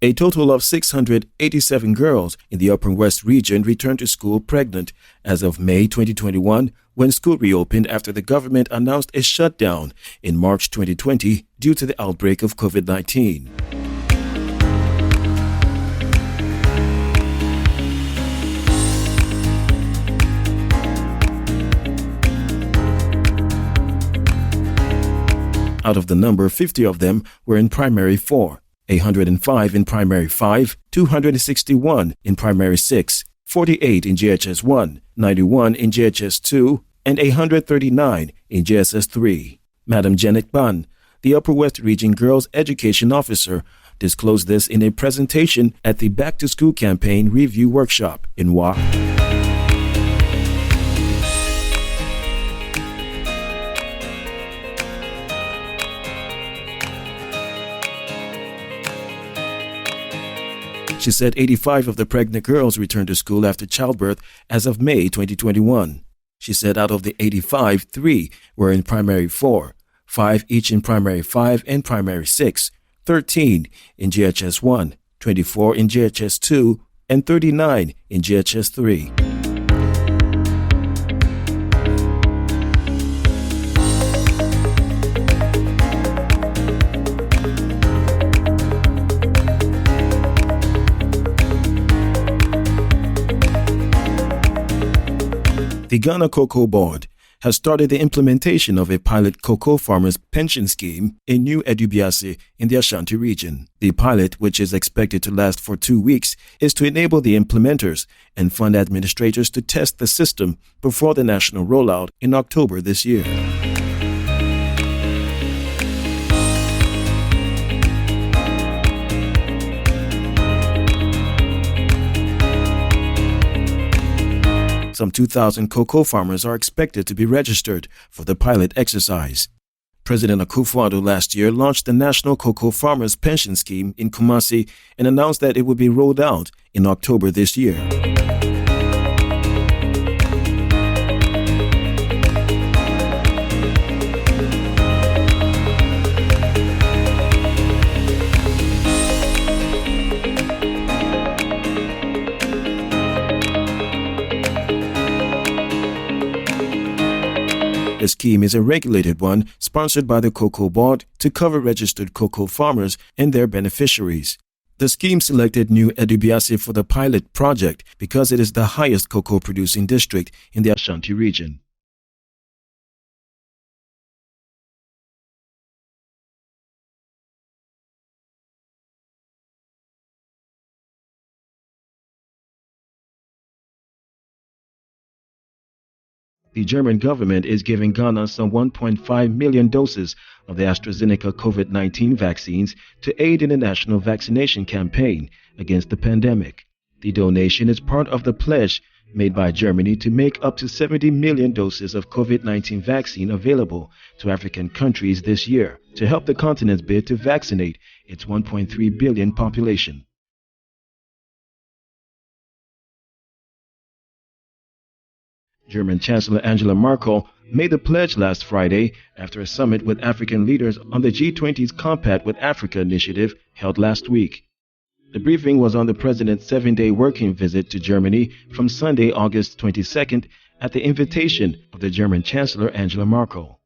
A total of 687 girls in the Upper West region returned to school pregnant as of May 2021, when school reopened after the government announced a shutdown in March 2020 due to the outbreak of COVID-19. Out of the number, 50 of them were in Primary 4, 105 in Primary 5, 261 in Primary 6, 48 in JHS 1, 91 in JHS 2, and 139 in JSS 3. Madam Janet Ban, the Upper West Region Girls Education Officer, disclosed this in a presentation at the Back to School Campaign Review Workshop in WA. She said 85 of the pregnant girls returned to school after childbirth as of May 2021. She said out of the 85, 3 were in Primary 4, 5 each in Primary 5 and Primary 6, 13 in JHS 1, 24 in JHS 2, and 39 in JHS 3. The Ghana Cocoa Board has started the implementation of a pilot cocoa farmers pension scheme in New Edubiase in the Ashanti region. The pilot, which is expected to last for 2 weeks, is to enable the implementers and fund administrators to test the system before the national rollout in October this year. Some 2,000 cocoa farmers are expected to be registered for the pilot exercise. President Akufo-Addo last year launched the National Cocoa Farmers Pension Scheme in Kumasi and announced that it would be rolled out in October this year. The scheme is a regulated one sponsored by the Cocoa Board to cover registered cocoa farmers and their beneficiaries. The scheme selected New Edubiase for the pilot project because it is the highest cocoa producing district in the Ashanti region. The German government is giving Ghana some 1.5 million doses of the AstraZeneca COVID-19 vaccines to aid in the national vaccination campaign against the pandemic. The donation is part of the pledge made by Germany to make up to 70 million doses of COVID-19 vaccine available to African countries this year to help the continent's bid to vaccinate its 1.3 billion population. German Chancellor Angela Merkel made the pledge last Friday after a summit with African leaders on the G20's Compact with Africa initiative held last week. The briefing was on the president's 7-day working visit to Germany from Sunday, August 22nd, at the invitation of the German Chancellor Angela Merkel.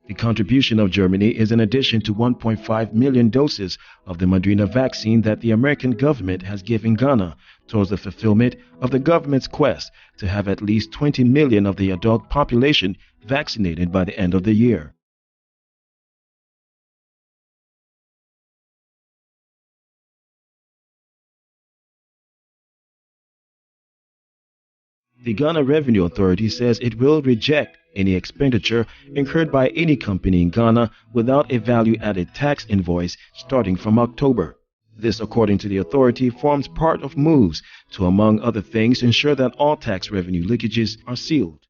The contribution of Germany is in addition to 1.5 million doses of the Moderna vaccine that the American government has given Ghana towards the fulfillment of the government's quest to have at least 20 million of the adult population vaccinated by the end of the year. The Ghana Revenue Authority says it will reject any expenditure incurred by any company in Ghana without a value-added tax invoice starting from October. This, according to the authority, forms part of moves to, among other things, ensure that all tax revenue leakages are sealed.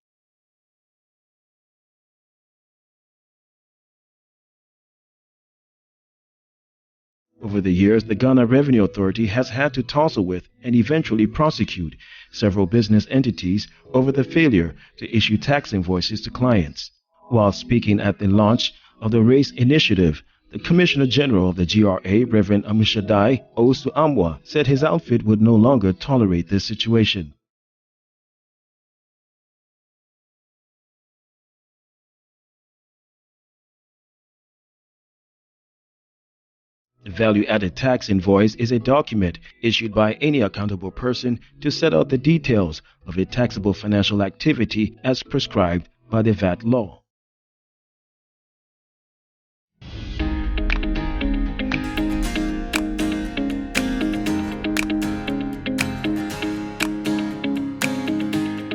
Over the years, the Ghana Revenue Authority has had to tussle with and eventually prosecute several business entities over the failure to issue tax invoices to clients. While speaking at the launch of the race initiative, the Commissioner General of the GRA, Reverend Amishadai Osu Amwa, said his outfit would no longer tolerate this situation. The value-added tax invoice is a document issued by any accountable person to set out the details of a taxable financial activity as prescribed by the VAT law.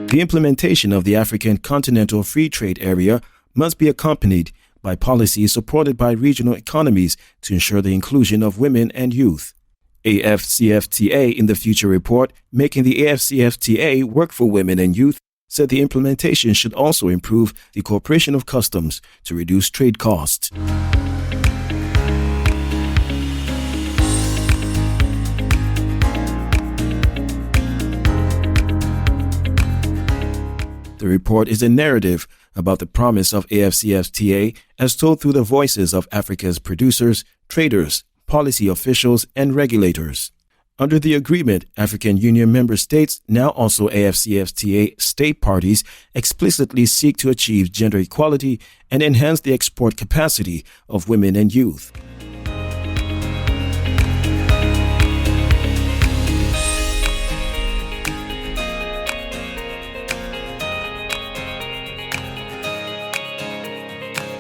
The implementation of the African Continental Free Trade Area must be accompanied by policies supported by regional economies to ensure the inclusion of women and youth. AFCFTA in the Future report, Making the AFCFTA Work for Women and Youth, said the implementation should also improve the cooperation of customs to reduce trade costs. The report is a narrative about the promise of AFCFTA as told through the voices of Africa's producers, traders, policy officials, and regulators. Under the agreement, African Union member states, now also AFCFTA state parties, explicitly seek to achieve gender equality and enhance the export capacity of women and youth.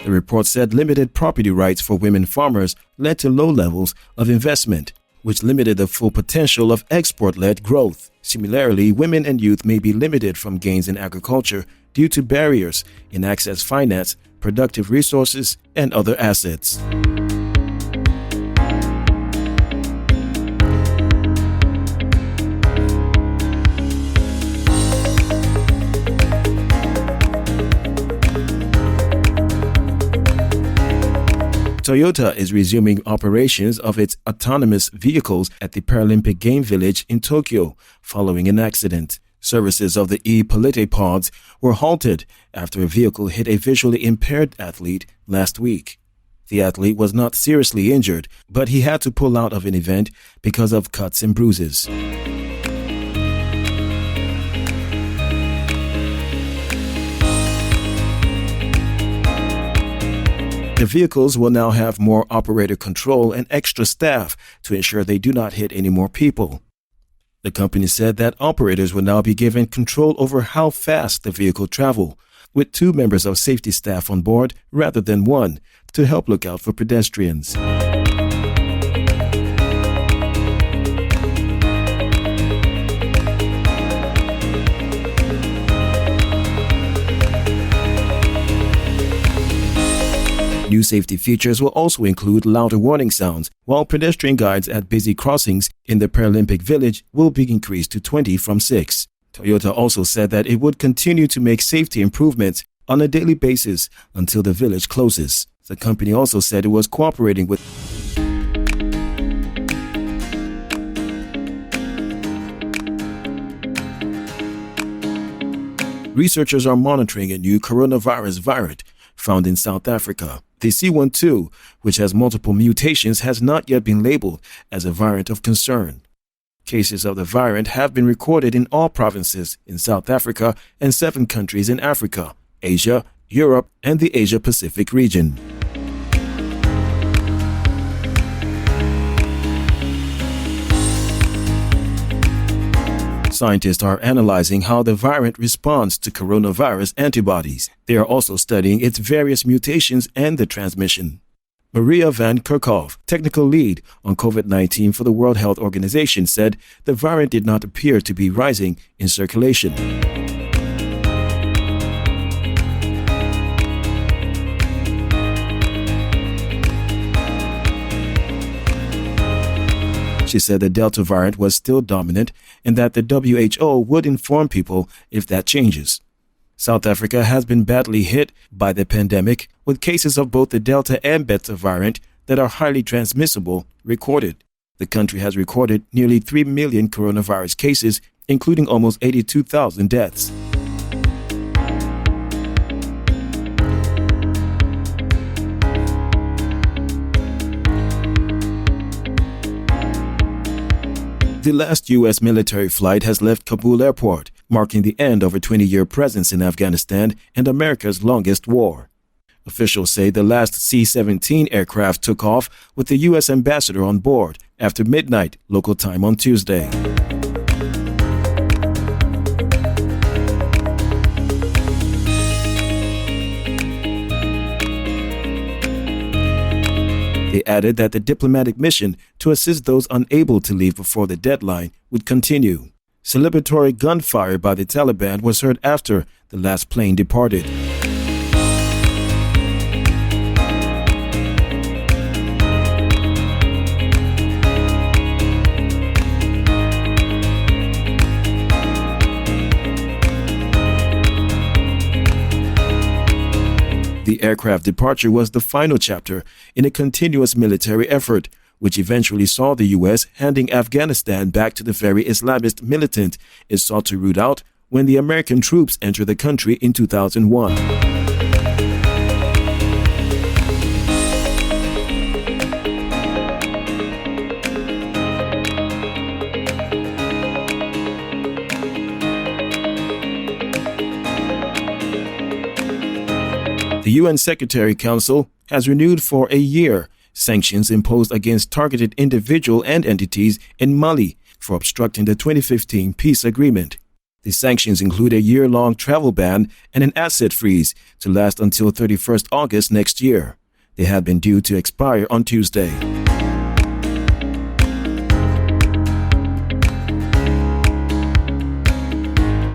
The report said limited property rights for women farmers led to low levels of investment, which limited the full potential of export-led growth. Similarly, women and youth may be limited from gains in agriculture due to barriers in access finance, productive resources, and other assets. Toyota is resuming operations of its autonomous vehicles at the Paralympic Game Village in Tokyo following an accident. Services of the e-Polite pods were halted after a vehicle hit a visually impaired athlete last week. The athlete was not seriously injured, but he had to pull out of an event because of cuts and bruises. The vehicles will now have more operator control and extra staff to ensure they do not hit any more people. The company said that operators will now be given control over how fast the vehicle travel, with 2 members of safety staff on board rather than 1 to help look out for pedestrians. New safety features will also include louder warning sounds, while pedestrian guides at busy crossings in the Paralympic Village will be increased to 20 from 6. Toyota also said that it would continue to make safety improvements on a daily basis until the village closes. The company also said it was cooperating with researchers are monitoring a new coronavirus variant found in South Africa. The C12, which has multiple mutations, has not yet been labeled as a variant of concern. Cases of the variant have been recorded in all provinces in South Africa and 7 countries in Africa, Asia, Europe, and the Asia-Pacific region. Scientists are analyzing how the variant responds to coronavirus antibodies. They are also studying its various mutations and the transmission. Maria van Kerkhove, technical lead on COVID-19 for the World Health Organization, said the variant did not appear to be rising in circulation. She said the Delta variant was still dominant and that the WHO would inform people if that changes. South Africa has been badly hit by the pandemic, with cases of both the Delta and Beta variant that are highly transmissible recorded. The country has recorded nearly 3 million coronavirus cases, including almost 82,000 deaths. The last U.S. military flight has left Kabul airport, marking the end of a 20-year presence in Afghanistan and America's longest war. Officials say the last C-17 aircraft took off with the U.S. ambassador on board after midnight local time on Tuesday. They added that the diplomatic mission to assist those unable to leave before the deadline would continue. Celebratory gunfire by the Taliban was heard after the last plane departed. The aircraft departure was the final chapter in a continuous military effort, which eventually saw the U.S. handing Afghanistan back to the very Islamist militant it sought to root out when the American troops entered the country in 2001. The UN Security Council has renewed for a year sanctions imposed against targeted individuals and entities in Mali for obstructing the 2015 peace agreement. The sanctions include a year-long travel ban and an asset freeze to last until 31st August next year. They had been due to expire on Tuesday.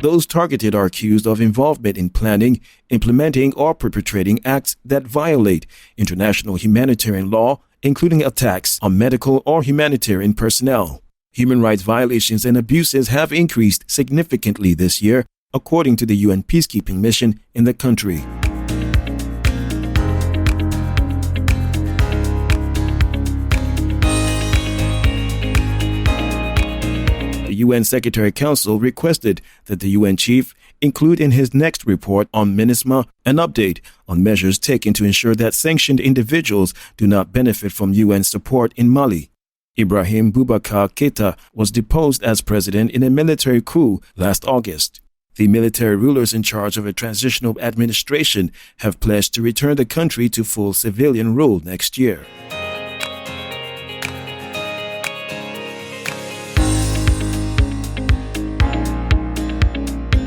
Those targeted are accused of involvement in planning, implementing, or perpetrating acts that violate international humanitarian law, including attacks on medical or humanitarian personnel. Human rights violations and abuses have increased significantly this year, according to the UN peacekeeping mission in the country. The UN Security Council requested that the UN chief include in his next report on MINUSMA an update on measures taken to ensure that sanctioned individuals do not benefit from UN support in Mali. Ibrahim Boubacar Keita was deposed as president in a military coup last August. The military rulers in charge of a transitional administration have pledged to return the country to full civilian rule next year.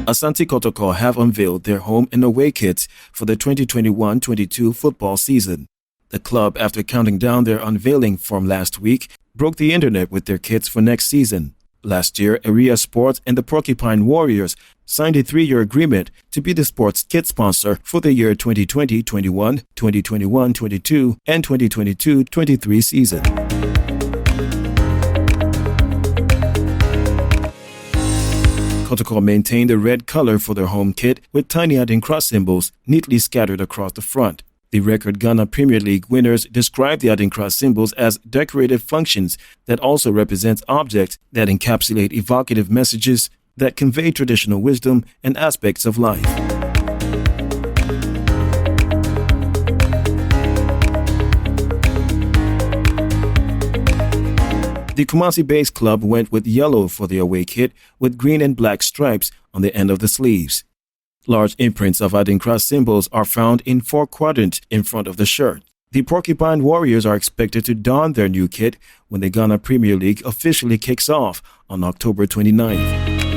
Asante Kotoko have unveiled their home and away kits for the 2021-22 football season. The club, after counting down their unveiling from last week, broke the internet with their kits for next season. Last year, Area Sports and the Porcupine Warriors signed a 3-year agreement to be the sports kit sponsor for the year 2020-21, 2021-22, and 2022-23 season. Kotoko maintained the red color for their home kit with tiny Adinkra symbols neatly scattered across the front. The record Ghana Premier League winners described the Adinkra symbols as decorative functions that also represent objects that encapsulate evocative messages that convey traditional wisdom and aspects of life. The Kumasi-based club went with yellow for the away kit with green and black stripes on the end of the sleeves. Large imprints of Adinkra symbols are found in 4 quadrants in front of the shirt. The Porcupine Warriors are expected to don their new kit when the Ghana Premier League officially kicks off on October 29th.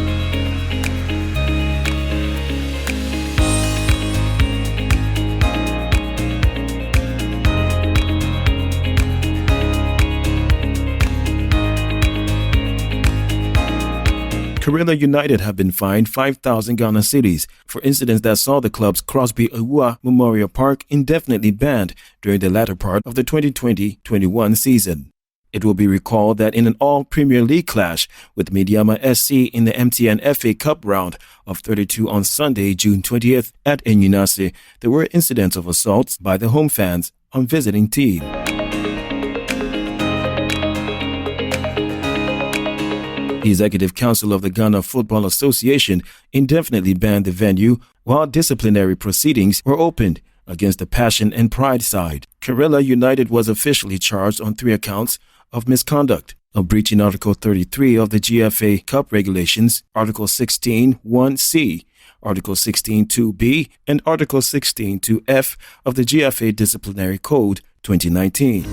Accra United have been fined 5,000 Ghana cedis for incidents that saw the club's Crosby Awuah Memorial Park indefinitely banned during the latter part of the 2020-21 season. It will be recalled that in an all-Premier League clash with Mediama SC in the MTN FA Cup round of 32 on Sunday, June 20th at Enyinase, there were incidents of assaults by the home fans on visiting team. The Executive Council of the Ghana Football Association indefinitely banned the venue while disciplinary proceedings were opened against the Passion and Pride side. Accra United was officially charged on 3 accounts of misconduct. of breaching Article 33 of the GFA Cup Regulations, Article 16(1)(c), Article 16(2)(b), and Article 16(2)(f) of the GFA Disciplinary Code 2019.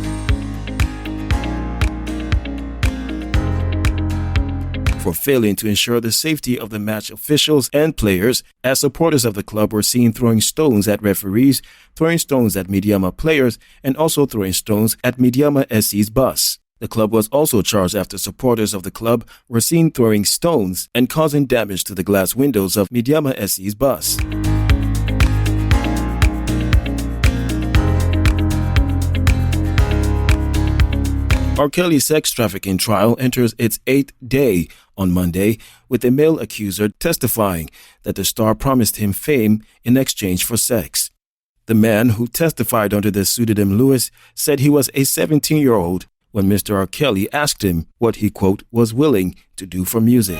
For failing to ensure the safety of the match officials and players, as supporters of the club were seen throwing stones at referees, throwing stones at Medeama players, and also throwing stones at Medeama SC's bus. The club was also charged after supporters of the club were seen throwing stones and causing damage to the glass windows of Medeama SC's bus. R. Kelly's sex trafficking trial enters its 8th day on Monday, with a male accuser testifying that the star promised him fame in exchange for sex. The man, who testified under the pseudonym Lewis, said he was a 17-year-old when Mr. R. Kelly asked him what he, quote, was willing to do for music.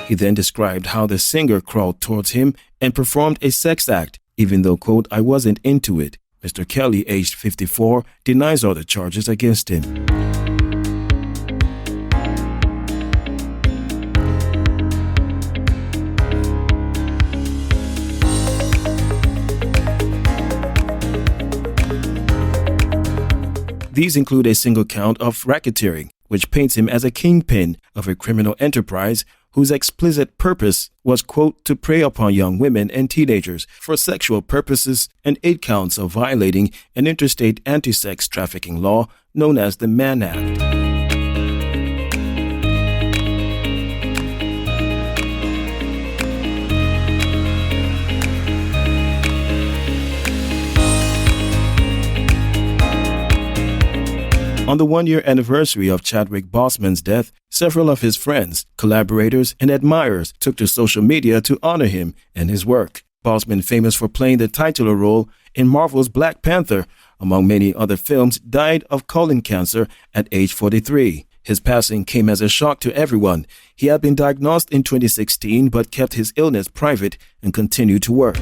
He then described how the singer crawled towards him and performed a sex act, even though, quote, I wasn't into it. Mr. Kelly, aged 54, denies all the charges against him. These include a single count of racketeering, which paints him as a kingpin of a criminal enterprise whose explicit purpose was, quote, to prey upon young women and teenagers for sexual purposes, and 8 counts of violating an interstate anti-sex trafficking law known as the Mann Act. On the 1-year anniversary of Chadwick Boseman's death, several of his friends, collaborators, and admirers took to social media to honor him and his work. Boseman, famous for playing the titular role in Marvel's Black Panther, among many other films, died of colon cancer at age 43. His passing came as a shock to everyone. He had been diagnosed in 2016 but kept his illness private and continued to work.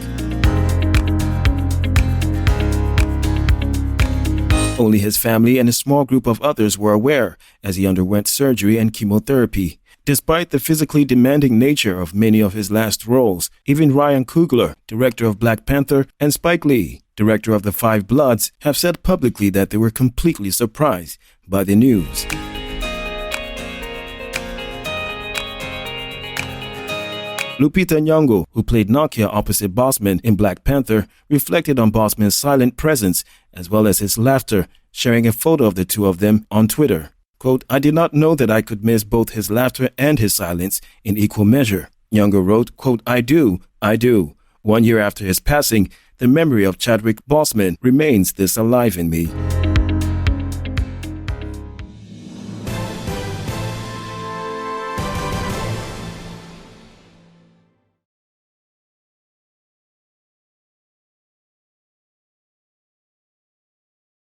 Only his family and a small group of others were aware as he underwent surgery and chemotherapy. Despite the physically demanding nature of many of his last roles, even Ryan Coogler, director of Black Panther, and Spike Lee, director of The Five Bloods, have said publicly that they were completely surprised by the news. Lupita Nyong'o, who played Nakia opposite Boseman in Black Panther, reflected on Boseman's silent presence as well as his laughter, sharing a photo of the two of them on Twitter. Quote, I did not know that I could miss both his laughter and his silence in equal measure. Nyong'o wrote, quote, I do. 1 year after his passing, the memory of Chadwick Boseman remains this alive in me.